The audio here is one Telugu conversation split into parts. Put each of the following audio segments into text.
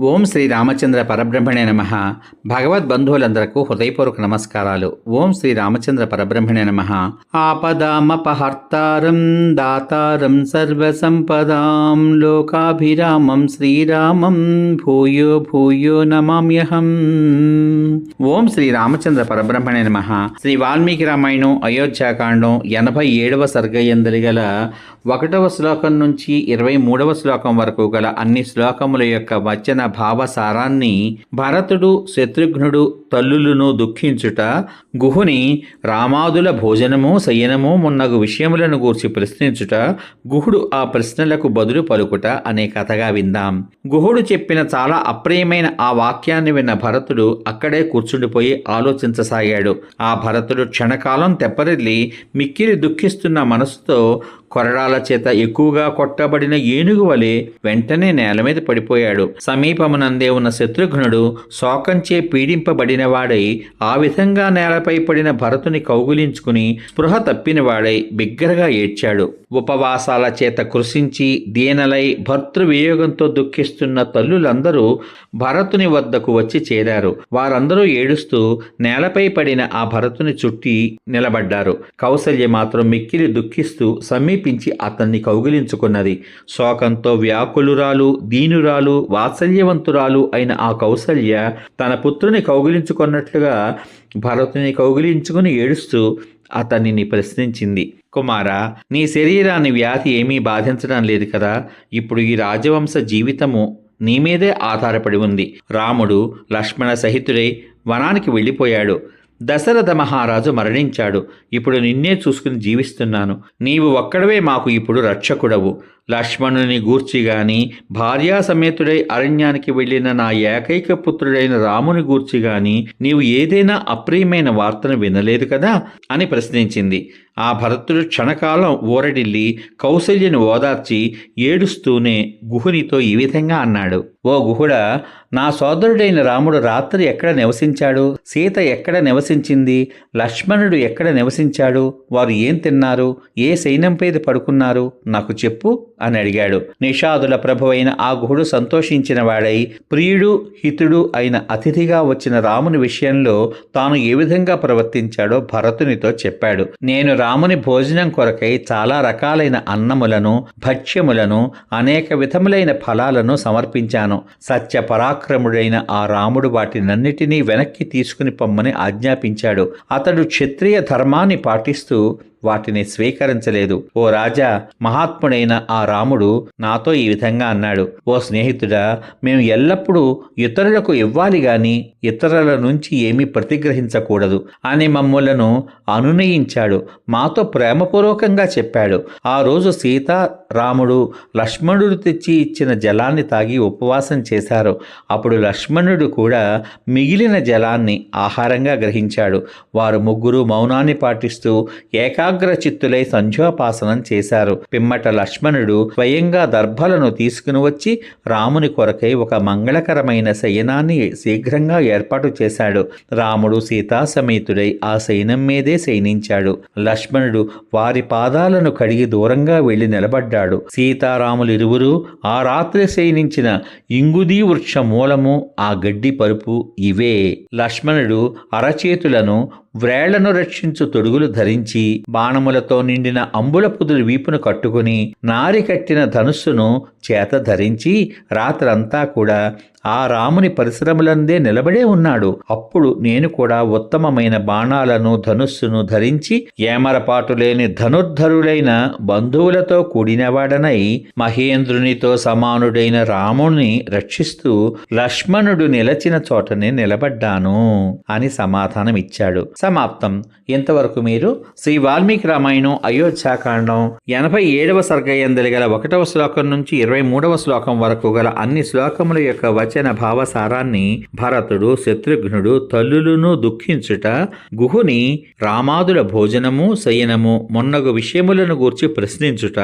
ఓం శ్రీ రామచంద్ర పరబ్రహ్మణే నమః. భగవద్బంధువులందరకు హృదయపూర్వక నమస్కారాలు. ఓం శ్రీ రామచంద్ర పరబ్రహ్మణే నమః. ఆపదామపహర్తారం దాతారం సర్వసంపదాం లోకాభిరామం శ్రీరామం భూయో భూయో నమామ్యహం. ఓం శ్రీ రామచంద్ర పరబ్రహ్మణే నమః. శ్రీ వాల్మీకి రామాయణం అయోధ్యాకాండం 87వ సర్గయందలి గల 1వ శ్లోకం నుంచి 23వ శ్లోకం వరకు గల అన్ని శ్లోకముల యొక్క వచన భావసారాన్ని భరతుడు శత్రుఘ్నుడు తల్లులను దుఃఖించుట, గుహుని రామాదుల భోజనము శయనము మున్నగు విషయములను గూర్చి ప్రశ్నించుట, గుహుడు ఆ ప్రశ్నలకు బదులు పలుకుట అనే కథగా విందాం. గుహుడు చెప్పిన చాలా అప్రియమైన ఆ వాక్యాన్ని విన్న భరతుడు అక్కడే కూర్చుండిపోయి ఆలోచించసాగాడు. ఆ భరతుడు క్షణకాలం తెప్పరిల్లి మిక్కిలి దుఃఖిస్తున్న మనసుతో కొరడాల చేత ఎక్కువగా కొట్టబడిన ఏనుగు వలె వెంటనే నేల మీద పడిపోయాడు. సమీపమునందే ఉన్న శత్రుఘ్నుడు శోకంచే పీడింపబడినవాడై ఆ విధంగా నేలపై పడిన భరతుని కౌగులించుకుని స్పృహ తప్పినవాడై బిగ్గరగా ఏడ్చాడు. ఉపవాసాల చేత కృషించి దీనలై భర్తృవియోగంతో దుఃఖిస్తున్న తల్లులందరూ భరతుని వద్దకు వచ్చి చేరారు. వారందరూ ఏడుస్తూ నేలపై పడిన ఆ భరతుని చుట్టి నిలబడ్డారు. కౌసల్య మాత్రం మిక్కిలి దుఃఖిస్తూ సమీపించి అతన్ని కౌగిలించుకున్నది. శోకంతో వ్యాకులురాలు, దీనురాలు, వాత్సల్యవంతురాలు అయిన ఆ కౌసల్య తన పుత్రుని కౌగిలించుకున్నట్లుగా భరతుని కౌగిలించుకుని ఏడుస్తూ అతనిని ప్రశ్నించింది. కుమారా, నీ శరీరాన్ని వ్యాధి ఏమీ బాధించడం లేదు కదా? ఇప్పుడు ఈ రాజవంశ జీవితము నీ మీదే ఆధారపడి ఉంది. రాముడు లక్ష్మణ సహితుడై వనానికి వెళ్ళిపోయాడు. దశరథ మహారాజు మరణించాడు. ఇప్పుడు నిన్నే చూసుకుని జీవిస్తున్నాను. నీవు ఒక్కడవే మాకు ఇప్పుడు రక్షకుడవు. లక్ష్మణుని గూర్చి గాని, భార్యా సమేతుడై అరణ్యానికి వెళ్ళిన నా ఏకైక పుత్రుడైన రాముని గూర్చి గాని నీవు ఏదైనా అప్రియమైన వార్తను వినలేదు కదా అని ప్రశ్నించింది. ఆ భరతుడు క్షణకాలం ఊరడిల్లి కౌసల్యను ఓదార్చి ఏడుస్తూనే గుహునితో ఈ విధంగా అన్నాడు. ఓ గుహుడా, నా సోదరుడైన రాముడు రాత్రి ఎక్కడ నివసించాడు? సీత ఎక్కడ నివసించింది? లక్ష్మణుడు ఎక్కడ నివసించాడు? వారు ఏం తిన్నారు? ఏ సైన్యంపై పడుకున్నారు? నాకు చెప్పు అని అడిగాడు. నిషాదుల ప్రభువైన ఆ గుహుడు సంతోషించిన వాడై ప్రియుడు హితుడు అయిన అతిథిగా వచ్చిన రాముని విషయంలో తాను ఏ విధంగా ప్రవర్తించాడో భరతునితో చెప్పాడు. నేను రాముని భోజనం కొరకై చాలా రకాలైన అన్నములను, భక్ష్యములను, అనేక విధములైన ఫలాలను సమర్పించాను. సత్య పరాక్రముడైన ఆ రాముడు వాటినన్నిటినీ వెనక్కి తీసుకుని పొమ్మని ఆజ్ఞాపించాడు. అతడు క్షత్రియ ధర్మాన్ని పాటిస్తూ వాటిని స్వీకరించలేదు. ఓ రాజా, మహాత్ముడైన ఆ రాముడు నాతో ఈ విధంగా అన్నాడు. ఓ స్నేహితుడా, మేము ఎల్లప్పుడూ ఇతరులకు ఇవ్వాలి గాని ఇతరుల నుంచి ఏమీ ప్రతిగ్రహించకూడదు అని మమ్ములను అనునయించాడు. మాతో ప్రేమపూర్వకంగా చెప్పాడు. ఆ రోజు సీత, రాముడు లక్ష్మణుడు తెచ్చి ఇచ్చిన జలాన్ని తాగి ఉపవాసం చేశారు. అప్పుడు లక్ష్మణుడు కూడా మిగిలిన జలాన్ని ఆహారంగా గ్రహించాడు. వారు ముగ్గురు మౌనాన్ని పాటిస్తూ ఏకాగ్రచిత్తులై సంధ్యోపాసనం చేశారు. పిమ్మట లక్ష్మణుడు స్వయంగా దర్భలను తీసుకుని వచ్చి రాముని కొరకై ఒక మంగళకరమైన శయనాన్ని శీఘ్రంగా ఏర్పాటు చేశాడు. రాముడు సీతాసమేతుడై ఆ శయనం మీదే శయనించాడు. లక్ష్మణుడు వారి పాదాలను కడిగి దూరంగా వెళ్లి నిలబడ్డాడు. సీతారాములిరువురు ఆ రాత్రి శయనించిన ఇంగుదీ వృక్ష మూలము, ఆ గడ్డి పరుపు ఇవే. లక్ష్మణుడు అరచేతులను వ్రేళ్లను రక్షించు తొడుగులు ధరించి బాణములతో నిండిన అంబుల పుదులు వీపును కట్టుకుని నారి కట్టిన ధనుస్సును చేత ధరించి రాత్రంతా కూడా ఆ రాముని పరిశ్రమలందే నిలబడే ఉన్నాడు. అప్పుడు నేను కూడా ఉత్తమమైన బాణాలను, ధనుస్సును ధరించి ఏమరపాటు లేని ధనుర్ధరులైన బంధువులతో కూడినవాడనై మహేంద్రునితో సమానుడైన రాముని రక్షిస్తూ లక్ష్మణుడు నిలచిన చోటనే నిలబడ్డాను అని సమాధానమిచ్చాడు. సమాప్తం. ఇంతవరకు మీరు శ్రీ వాల్మీకి రామాయణం అయోధ్యాకాండం 87వ సర్గయందలి గల 1వ శ్లోకం నుంచి 23వ శ్లోకం వరకు గల అన్ని శ్లోకముల యొక్క వచన భావసారాన్ని భరతుడు శత్రుఘ్నుడు తల్లులను దుఃఖించుట, గుహుని రామాదుల భోజనము శయనము మొన్నగు విషయములను గూర్చి ప్రశ్నించుట,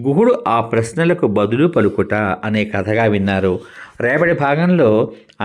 గుహుడు ఆ ప్రశ్నలకు బదులు పలుకుట అనే కథగా విన్నారు. రేపటి భాగంలో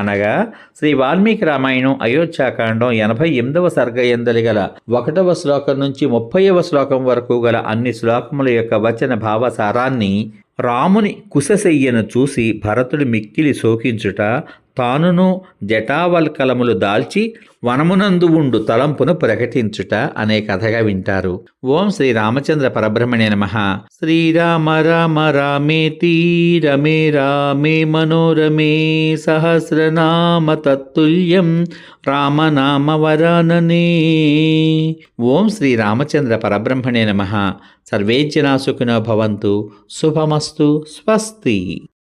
అనగా శ్రీ వాల్మీకి రామాయణం అయోధ్యాకాండం 88వ సర్గయందలి గల 1వ శ్లోకం నుంచి 30వ శ్లోకం వరకు గల అన్ని శ్లోకముల యొక్క వచన భావసారాన్ని రాముని కుశశయ్యను చూసి భరతుడు మిక్కిలి శోకించుట, తానును జటావల్కలములు దాల్చి వనమునందు ఉండు తలంపును ప్రకటించుట అనే కథగా వింటారు. ఓం శ్రీ రామచంద్ర పరబ్రహ్మణే నమః. శ్రీరామ రామ రామేతి రమే రామే మనోరమే సహస్రనామ తత్తుల్యం రామనామ వరాననే. ఓం శ్రీ రామచంద్ర పరబ్రహ్మణే నమః. సర్వే జనా సుఖినో భవంతు. శుభమస్తు. స్వస్తి.